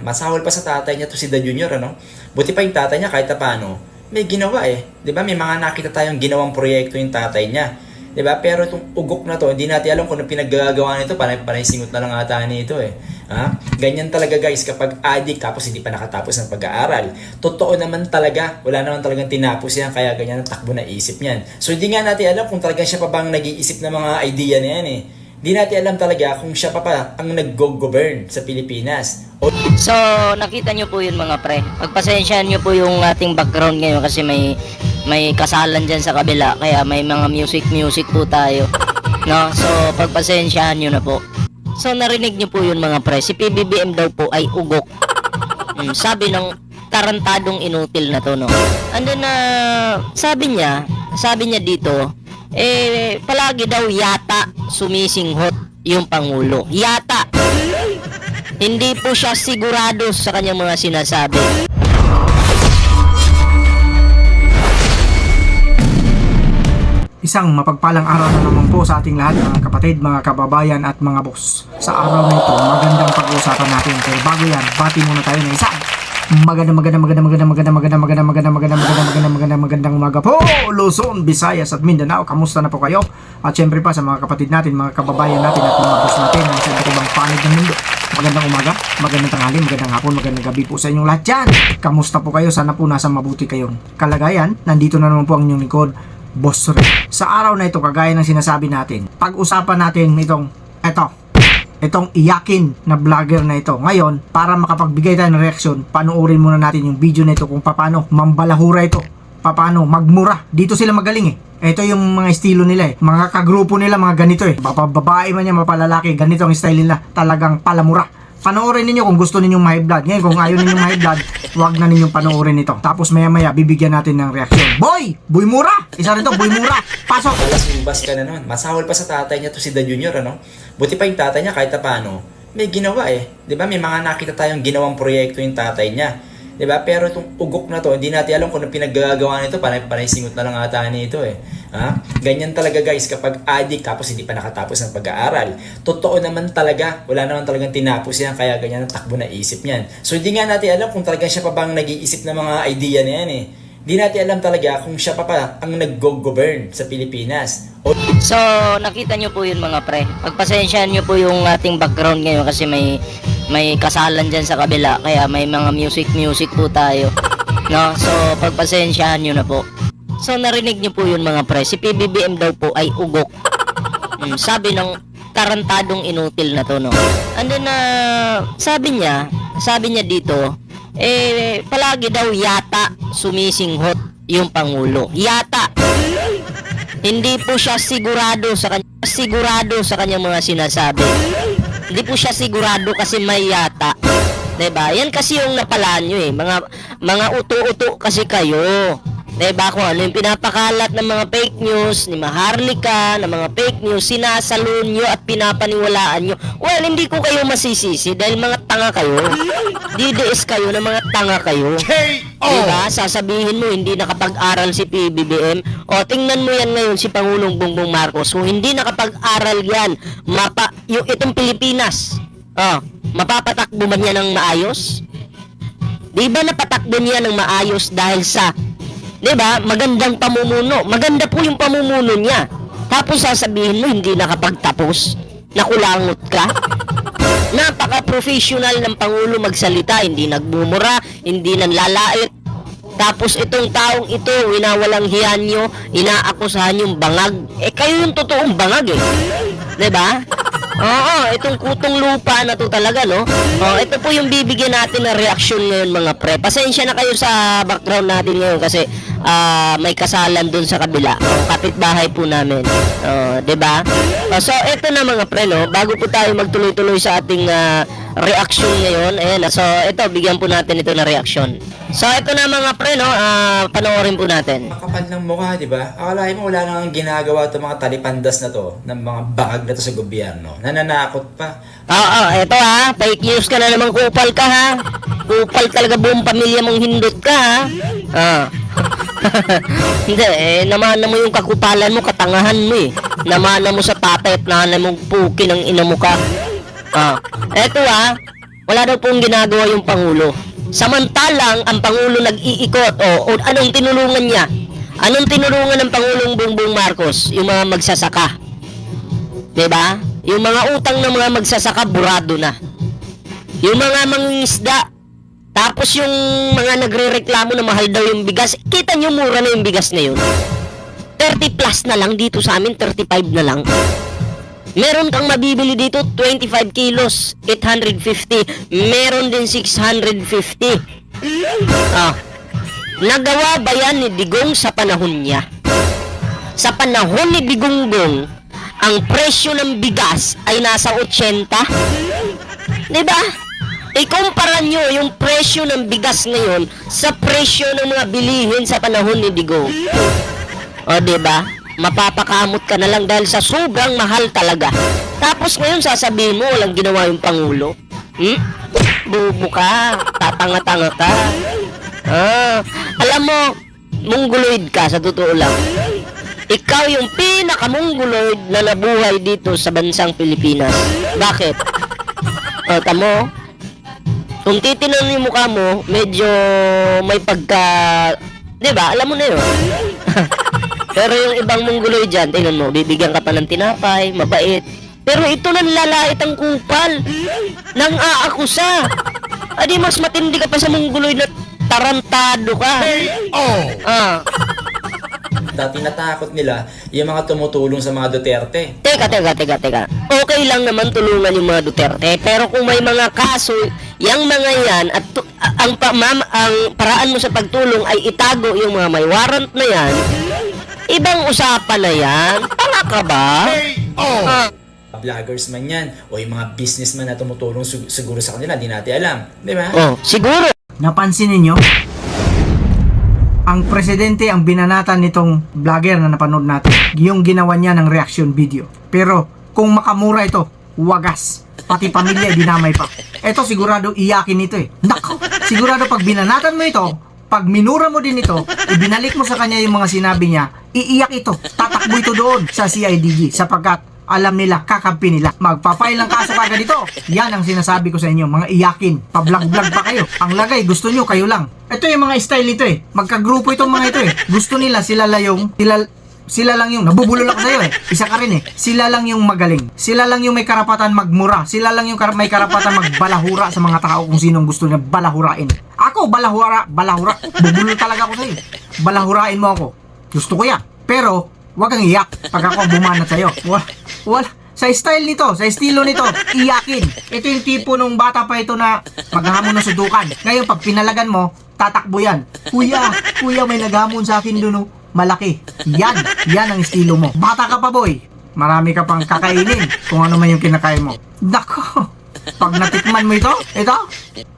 masahol pa sa tatay niya to si Da Junior, ano? Buti pa yung tatay niya kahit paano, may ginawa eh. 'Di ba? May mga nakita tayong ginawang proyekto yung tatay niya. 'Di ba? Pero itong ugok na to, hindi natin alam kung ano pinaggagawa nito, panay singot na lang ata nito eh. Ha? Ganyan talaga guys kapag addict tapos hindi pa nakatapos ng pag-aaral. Totoo naman talaga, wala naman talagang tinapos yan kaya ganyan ang takbo na isip niyan. So hindi nga natin alam kung talagang siya pa bang nag-iisip ng mga idea na yan eh. Di natin alam talaga kung siya pa ang nag-go-govern sa Pilipinas. So, nakita nyo po yun mga pre. Pagpasensyahan nyo po yung ating background ngayon kasi may kasalan dyan sa kabila. Kaya may mga music po tayo. No? So, pagpasensyahan nyo na po. So, narinig nyo po yun mga pre. Si PBBM daw po ay ugok. Sabi ng tarantadong inutil na to, no? And then, sabi niya dito, palagi daw yata sumisinghot yung Pangulo. Yata. Hindi po siya sigurado sa kanyang mga sinasabi. Isang mapagpalang araw na naman po sa ating lahat mga kapatid, mga kababayan at mga boss. Sa araw na ito, magandang pag-uusapan natin. Pero bago yan, bati muna tayo na isang magandang umaga po Luzon, Visayas at Mindanao. Kamusta na po kayo? At syempre pa sa mga kapatid natin, mga kababayan natin at mga boss natin na sa iba't ibang panig ng mundo. Magandang umaga, magandang tanghali, magandang hapon, magandang gabi po sa inyong lahat dyan. Kamusta po kayo? Sana po nasa mabuti kayong kalagayan. Nandito na naman po ang inyong likod, Boss Ray. Sa araw na ito, kagaya ng sinasabi natin, pag-usapan natin itong iyakin na vlogger na ito. Ngayon, para makapagbigay tayo ng reaksyon, panuorin muna natin yung video na ito kung paano mambalahura ito, paano magmura. Dito sila magaling eh. Ito yung mga estilo nila eh. Mga kagrupo nila, mga ganito eh. Babae man yan, mapalalaki, ganito ang style nila. Talagang palamura. Panoorin ninyo kung gusto ninyong ma-high blood. Ngayon, kung ayaw ninyong ma-high blood, huwag na ninyong panoorin ito. Tapos maya-maya, bibigyan natin ng reaksyon. Boy Mura! Isa rin to, Boy Mura! Pasok! Alas yung bus ka na nun. Masahol pa sa tatay niya to si Da Junior, ano? Buti pa yung tatay niya kahit paano, may ginawa eh. 'Di ba? May mga nakita tayong ginawang proyekto yung tatay niya. 'Di ba? Pero itong ugok na to, hindi natin alam kung ano pinaggagawa nito, panay singot na lang ata nito eh. Ha? Ganyan talaga guys kapag addict tapos hindi pa nakatapos ng pag-aaral. Totoo naman talaga, wala naman talagang tinapos yan kaya ganyan ang takbo na isip niyan. So hindi nga natin alam kung talagang siya pa bang nag-iisip ng mga idea na yan eh. Hindi natin alam talaga kung siya pa ang nag-go-govern sa Pilipinas. So, nakita nyo po yun mga pre. Pagpasensyahan nyo po yung ating background ngayon kasi may kasalan dyan sa kabila. Kaya may mga music po tayo. No? So, pagpasensyahan nyo na po. So, narinig nyo po yun mga pre. Si PBBM daw po ay ugok. Sabi ng tarantadong inutil na to, no? And then, sabi niya dito, palagi daw yata sumisinghot yung Pangulo. Yata. Hindi po siya sigurado sa kanyang mga sinasabi. Hindi po siya sigurado kasi may yata. 'Di ba? Yan kasi yung napalaan nyo eh. Mga uto-uto kasi kayo. 'Di ba? Kung ano yung pinapakalat ng mga fake news ni Maharlika, ng mga fake news, sinasalon nyo at pinapaniwalaan nyo. Well, hindi ko kayo masisisi dahil mga tanga kayo. DDS kayo na mga tanga kayo. Diba? Sasabihin mo hindi nakapag-aral si PBBM. O tingnan mo yan ngayon si Pangulong Bongbong Marcos. Kung hindi nakapag-aral yan, yung itong Pilipinas, mapapatakbo ba niya ng maayos? Di ba napatakbo niya ng maayos dahil sa, di ba, magandang pamumuno. Maganda po yung pamumuno niya. Tapos sasabihin mo hindi nakapagtapos. Nakulangot ka. Napaka-professional ng Pangulo magsalita, hindi nagbumura, hindi nanlalait. Tapos itong taong ito, winawalang hiyan nyo, inaakusahan yung bangag. Kayo yung totoong bangag eh. Diba? Oo, itong kutong lupa na to talaga, no? Ito po yung bibigyan natin ng reaksyon ngayon mga pre. Pasensya na kayo sa background natin ngayon kasi may kasalan dun sa kabila. Kapitbahay po namin. Diba? So, ito na mga pre, no? Bago po tayo magtuloy-tuloy sa ating reaction ngayon. Ayan, so ito, bigyan po natin ito na reaction. So, ito na mga pre, no? Panoorin po natin. Makapal ng mukha, di ba? Akalain mo wala nang ginagawa itong mga talipandas na to, ng mga bangag na to sa gobyerno. Nananakot pa. Oo, ito ha. Fake news ka na naman, kupal ka ha. Kupal talaga buong pamilya mong hindot ka ha. Hindi, namana mo yung kakupalan mo, katangahan mo eh. Namana mo sa tatay at nanay mong puki ng ina mo ka. Eto ha. Wala daw pong ginagawa yung Pangulo. Samantalang ang Pangulo nag-iikot. O anong tinulungan niya? Anong tinulungan ng Pangulong Bongbong Marcos? Yung mga magsasaka. 'Di ba? Yung mga utang ng mga magsasaka burado na. Yung mga mangingisda. Tapos yung mga nagrereklamo na mahal daw yung bigas. Kita nyo mura na yung bigas ngayon. 30 plus na lang dito sa amin, 35 na lang. Meron kang mabibili dito 25 kilos, 850. Meron din 650. Nagawa ba yan ni Digong sa panahon niya? Sa panahon ni Digong, ang presyo ng bigas ay nasa 80. Diba? Ikumpara nyo yung presyo ng bigas ngayon sa presyo ng mga bilihin sa panahon ni Digong. O diba? Mapapakamot ka na lang dahil sa sobrang mahal talaga. Tapos ngayon sasabihin mo walang ginawa yung Pangulo. Bubo ka, tatanga-tanga ka. Alam mo, mongoloid ka sa totoo lang. Ikaw yung pinaka-mongoloid na nabuhay dito sa bansang Pilipinas. Bakit? Tamo, kung titinan yung mukha mo, medyo may pagka... Diba? Alam mo na yun. Pero yung ibang mongoloid dyan, tingnan mo, bibigyan ka pa ng tinapay, mabait. Pero ito nanlalait ang kupal. Nang aakusa. Adi mas matindi ka pa sa mongoloid na tarantado ka. Dati natakot nila yung mga tumutulong sa mga Duterte. Teka. Okay lang naman tulungan yung mga Duterte, pero kung may mga kaso, yung mga yan, at ang paraan mo sa pagtulong ay itago yung mga may warrant na yan, ibang usapan na yan. Tanga ka ba? Vloggers man yan, o yung mga businessman na tumutulong siguro sa kanila, di natin alam. Di ba? Siguro. Napansin ninyo? Ang presidente ang binanatan nitong vlogger na napanood natin. Yung ginawa niya ng reaction video. Pero kung makamura ito, wagas. Pati pamilya dinamay pa. Ito sigurado iyakin ito eh. Nako, sigurado pag binanatan mo ito, pag minura mo din ito, ibinalik mo sa kanya yung mga sinabi niya, iiyak ito. Tatakbo ito doon sa CIDG sapagkat alam nila, kakampi nila. Magpa-file ng kaso kagad ito. Yan ang sinasabi ko sa inyo, mga iyakin. Pa-vlog-vlog pa kayo. Ang lagay, gusto nyo, kayo lang. Ito yung mga style nito eh. Magkagrupo itong mga ito eh. Gusto nila, sila lang yung, nabubulol ako sa'yo eh. Isa ka rin eh. Sila lang yung magaling. Sila lang yung may karapatan magmura. Sila lang yung may karapatan magbalahura sa mga tao kung sinong gusto niya balahurain. Ako, balahura. Bubulol talaga ako sa'yo. Balahurain mo ako. Gusto ko yan. Pero, wag kang iyak pag ako bumanat sa'yo. Wala. Sa style nito, sa estilo nito, iyakin. Ito yung tipo nung bata pa ito na maghamon ng sudukan. Ngayon, pag pinalagan mo, tatakbo yan. Kuya, may naghamon sa akin dun, malaki. Yan ang estilo mo. Bata ka pa, boy. Marami ka pang kakainin kung ano man yung kinakain mo. Nako, pag natikman mo ito,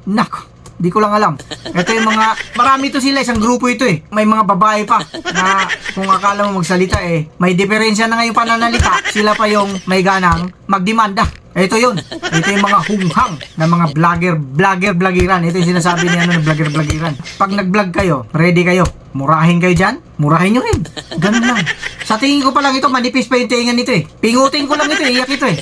nako. Di ko lang alam. Ito yung mga, marami to sila, isang grupo ito eh. May mga babae pa na kung akala mo magsalita eh, may diferensya na ngayong pananalita. Sila pa yung may ganang magdemanda. Ito yun. Ito yung mga hunghang na mga vlogger-vloggeran. Ito yung sinasabi niya na vlogger-vloggeran. Pag nag-vlog kayo, ready kayo. Murahin kayo dyan, murahin nyo rin. Ganun lang. Sa tingin ko pa lang ito, manipis pa yung tingan nito eh. Pingutin ko lang ito eh, iyak ito eh.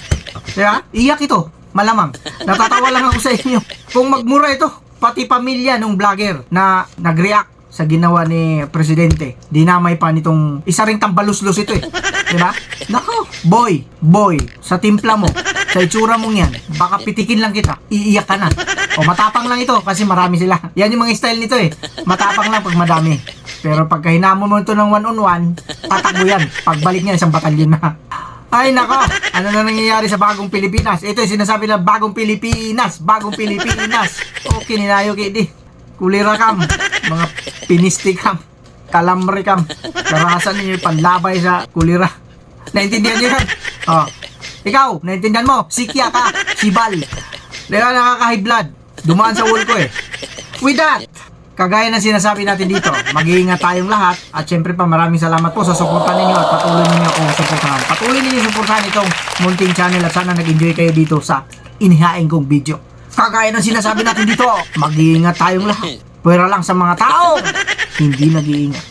Diba? Iyak ito. Malamang. Natatawa lang ako sa inyo. Kung magmura ito, pati pamilya nung vlogger na nag-react sa ginawa ni Presidente. Dinamay pa nitong isa ring tambaluslos ito eh. Diba? Nako, boy, sa timpla mo, sa itsura mong yan, baka pitikin lang kita, iiyak ka na. O matapang lang ito kasi marami sila. Yan yung mga style nito eh. Matapang lang pag madami. Pero pag kahinamon mo ito ng one-on-one, tatakbo yan. Pagbalik niya, isang batalyon na. Ay nako, ano na nangyayari sa bagong Pilipinas? Ito yung sinasabi na bagong Pilipinas. Okay, ninayo kidi. Kulira kam, mga pinisti kam, kalamre kam. Karasan ninyo yung panlabay sa kulira. Naintindihan niyo yan? Ikaw, naintindihan mo? Sikya ka, sibal. Dahil nakaka-high blood. Dumaan sa wall ko eh. With that, kagaya ng sinasabi natin dito, mag-iingat tayong lahat at syempre pa maraming salamat po sa suporta ninyo at patuloy ninyo akong suportahan. Patuloy ninyo suportahan itong munting channel at sana nag-enjoy kayo dito sa inihain kong video. Kagaya ng sinasabi natin dito, mag-iingat tayong lahat. Pwera lang sa mga tao, hindi nag-iingat.